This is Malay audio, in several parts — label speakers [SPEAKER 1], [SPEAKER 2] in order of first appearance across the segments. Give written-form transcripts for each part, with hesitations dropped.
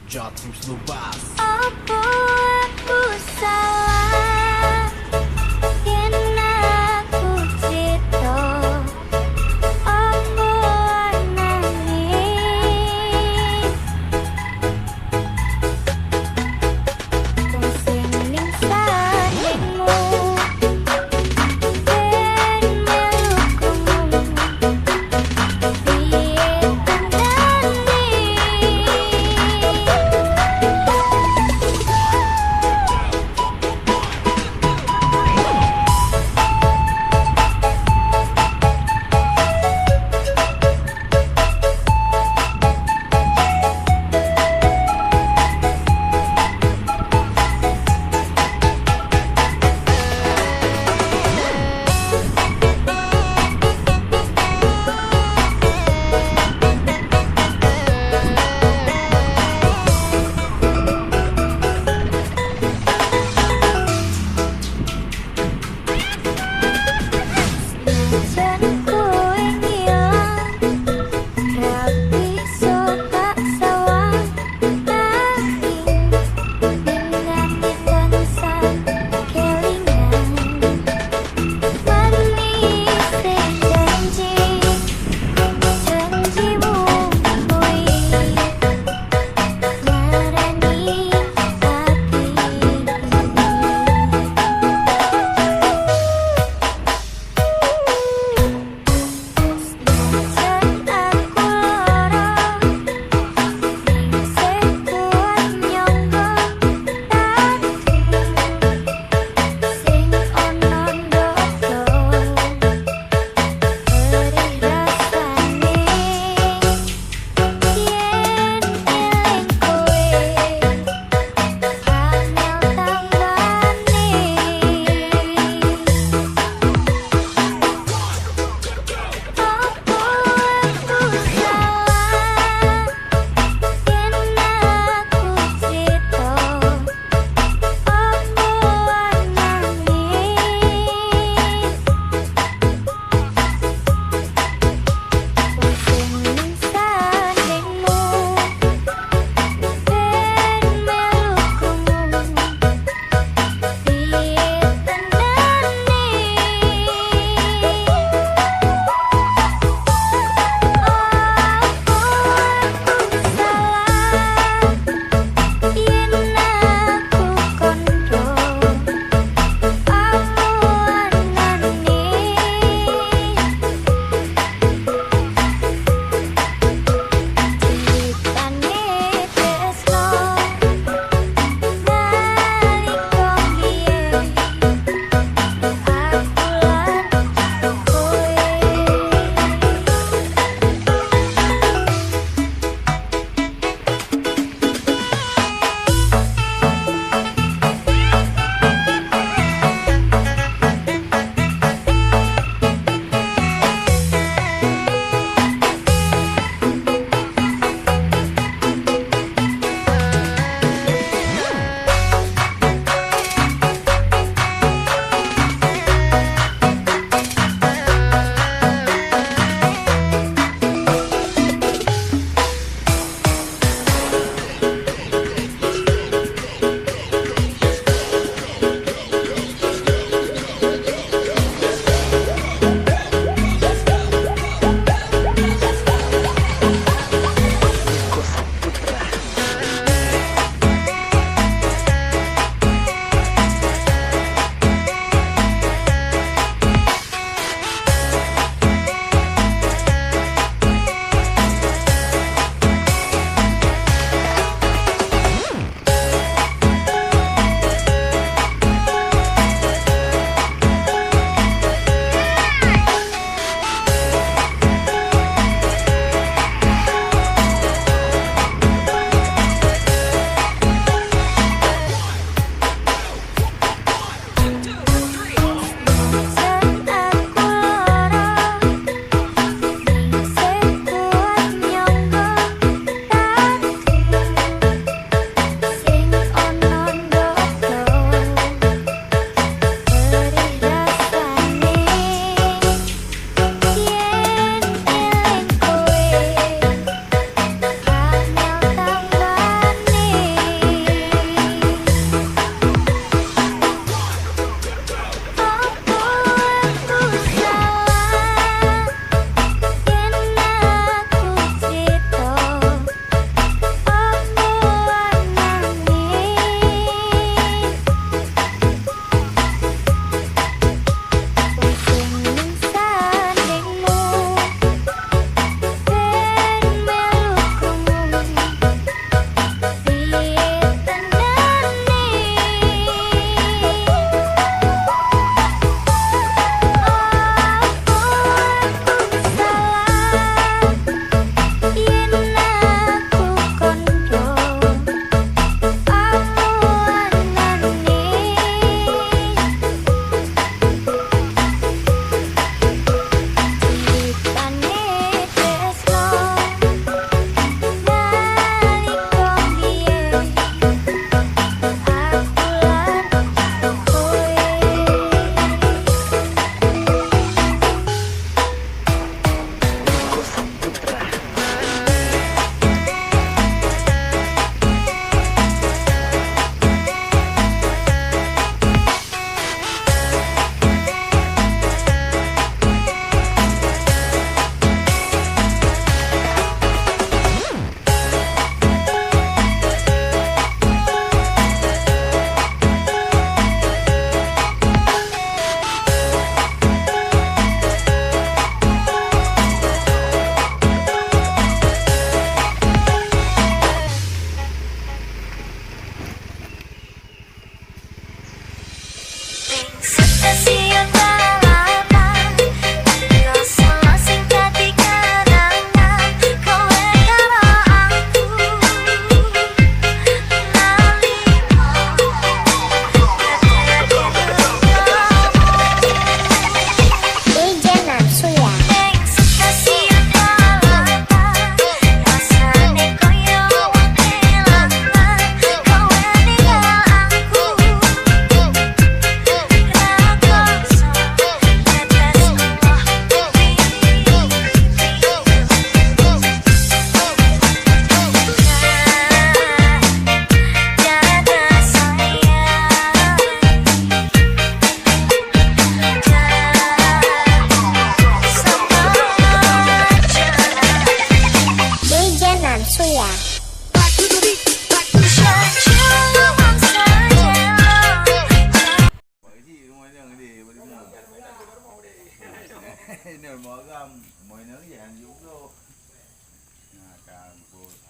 [SPEAKER 1] Jatim Slubas.
[SPEAKER 2] Apa aku salah yen aku cita apa anane wong sing ning saringmu ben meluku piye tandane.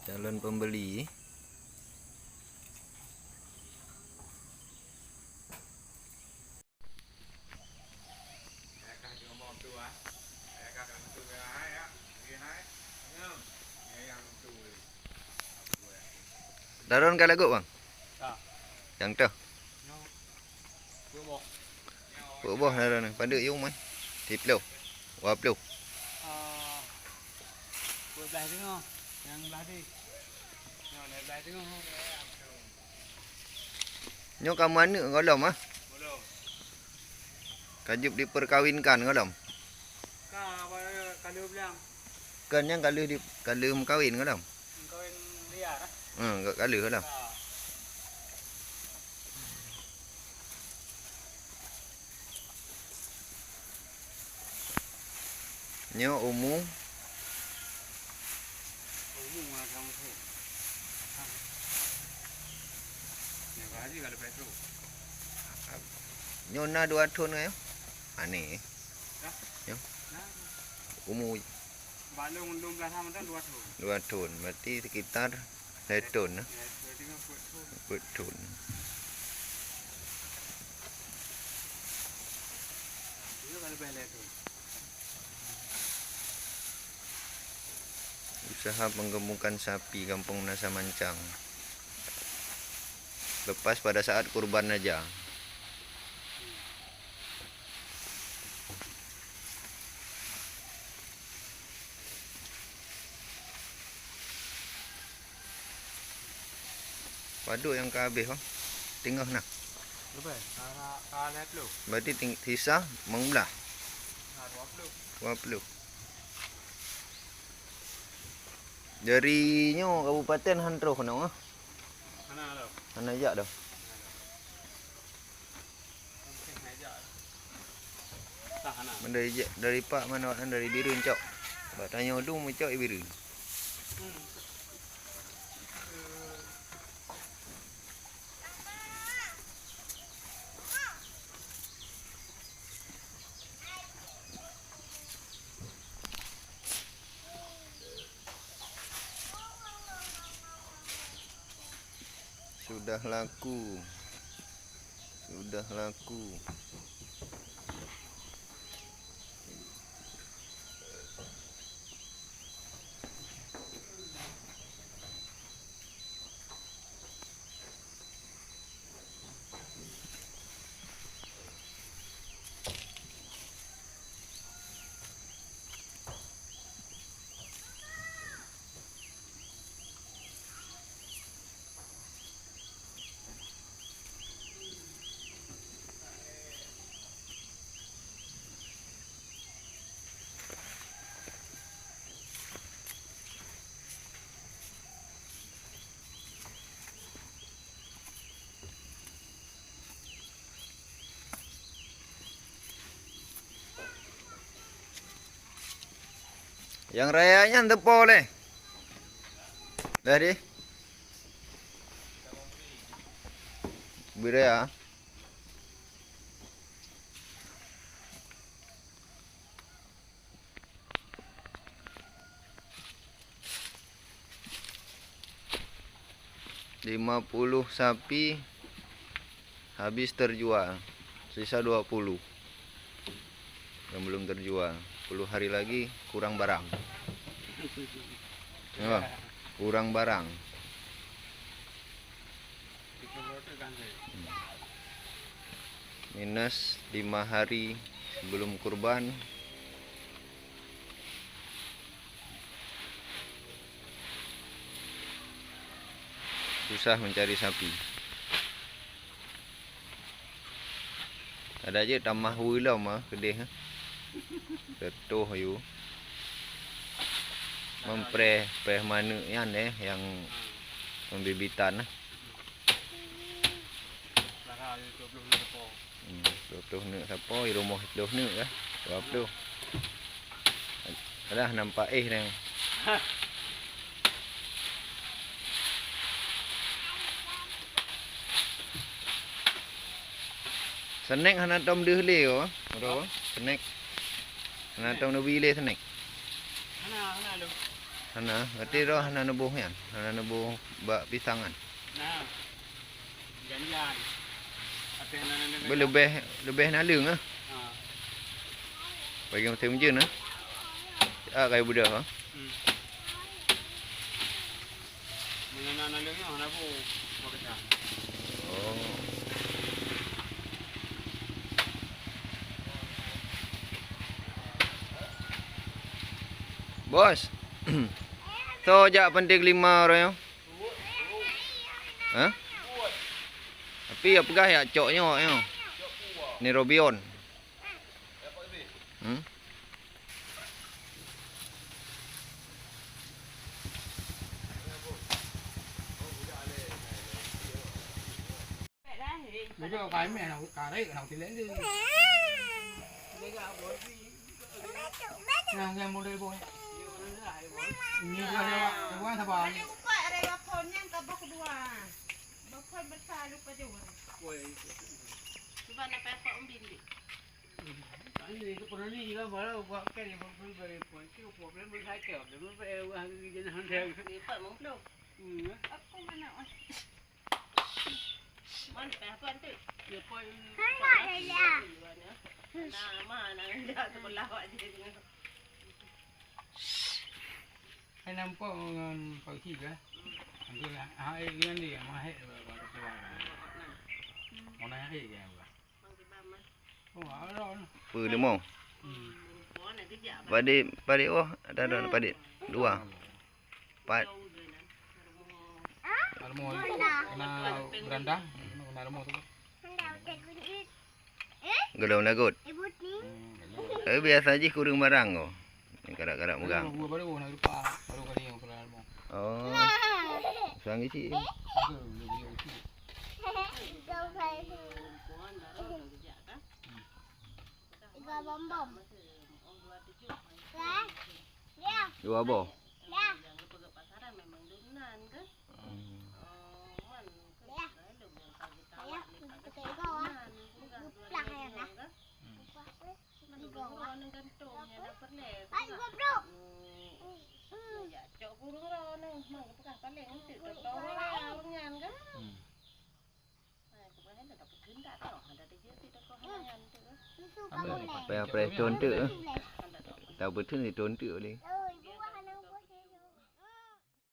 [SPEAKER 1] calon pembeli. Daron ka lagu bang? Yang tu. Boh daron. Pada yung mai. Tiplo. Waplo.
[SPEAKER 3] Belah tengah. Yang belah ni. Yang belah tengah.
[SPEAKER 1] Nyo ka mana golom ah?
[SPEAKER 3] Belum.
[SPEAKER 1] Kajup diperkawinkan golom.
[SPEAKER 3] Kalau bilang
[SPEAKER 1] Kan yang kalau mengkawin golom.
[SPEAKER 3] kawin liar ah.
[SPEAKER 1] Kalau golom. Nyo umum
[SPEAKER 3] Umum lah kamu tu. Yang gaji kalau petrol.
[SPEAKER 1] nyo na 2 ton ngayo. Ani. Nyo
[SPEAKER 3] Nah,
[SPEAKER 1] umum
[SPEAKER 3] balung undung belah sama tu 2 tu.
[SPEAKER 1] 2 ton. Berarti sekitar 1 ton nah.
[SPEAKER 3] Ya, tengah buat tu.
[SPEAKER 1] Betul.
[SPEAKER 3] Itu kalau belah tu.
[SPEAKER 1] Usaha penggembukan sapi Kampung Nasa Mancang. Lepas pada saat kurban aja. Paduk yang ke habis bang. Tengah nak.
[SPEAKER 3] Lepas, kalau tu.
[SPEAKER 1] Berarti sisa mengbelah.
[SPEAKER 3] 20.
[SPEAKER 1] 20. Dari nyo kabupaten Hantro kena ah.
[SPEAKER 3] Mana tu?
[SPEAKER 1] Mana ajak dah.
[SPEAKER 3] Mungkin aja. Tak mana.
[SPEAKER 1] Dari Pak mana dari Birun cok. Bak tanya dulu mu cok Birun. Sudah laku. Sudah laku. Yang rayanya tepo leh. Dah di. Biraya. $50 sapi habis terjual. Sisa 20 yang belum terjual. 10 hari lagi kurang barang. Ya, kurang barang. Minus 5 hari sebelum kurban. Susah mencari sapi. Ada aja tamah wula mah kedih. Ketuh you. Mempreh mana yang membibitan. 20 nek siapa di rumah 20 nek lah. 20. Dah nampak nang. Snack hana tom deh le ko. Ora snack. Hana tom no bile snack.
[SPEAKER 3] Mana lu?
[SPEAKER 1] Hana, ngerti roh hana nebuh yan. Hana nebuh bak pisangan.
[SPEAKER 3] Nah. Jalan. Apa yang nak
[SPEAKER 1] Lebih nalung ah.
[SPEAKER 3] Ah.
[SPEAKER 1] Bagi macam je nah. Kayak budak ah.
[SPEAKER 3] Mengenal nalungnya mana pun makan.
[SPEAKER 1] Oh. Bos. So jak penting 5 orang yo. Hah? Tapi apa gah ya coknya yo. Ni Robion. Hmm?
[SPEAKER 3] Bây giờ cái mẹ nào cả đấy nào thì lấy đi. Nào nghe một đây bôi. Như vậy là quá thà bà. Ini kemudian ini juga baru buat kan yang beri poin. Kau problem beri saya kau, dia beri jenis hantar.
[SPEAKER 4] Pak mengklub. Aku mana on? Mana apa tu?
[SPEAKER 3] Ya poin.
[SPEAKER 4] Nah, mana dia sebelah awak je.
[SPEAKER 3] Hai nampak dengan pagi ke? Ambil lah. Hai yang dia mahir baru keluar. Mana hai ke? Oh, ada.
[SPEAKER 1] Apa dia mau? Padik oh, ada padik. 2. 4.
[SPEAKER 3] Almo kena beranda, kena almo tu.
[SPEAKER 1] Gelau lagut. Tapi biasa je kurang barang kau. Ni karak-karak megang.
[SPEAKER 3] Baru nak lupa, baru kali yang kena almo.
[SPEAKER 1] Oh. Sang isi. Dua boh. Apa trốn tự. Tao bớt thứ thì trốn tự đi.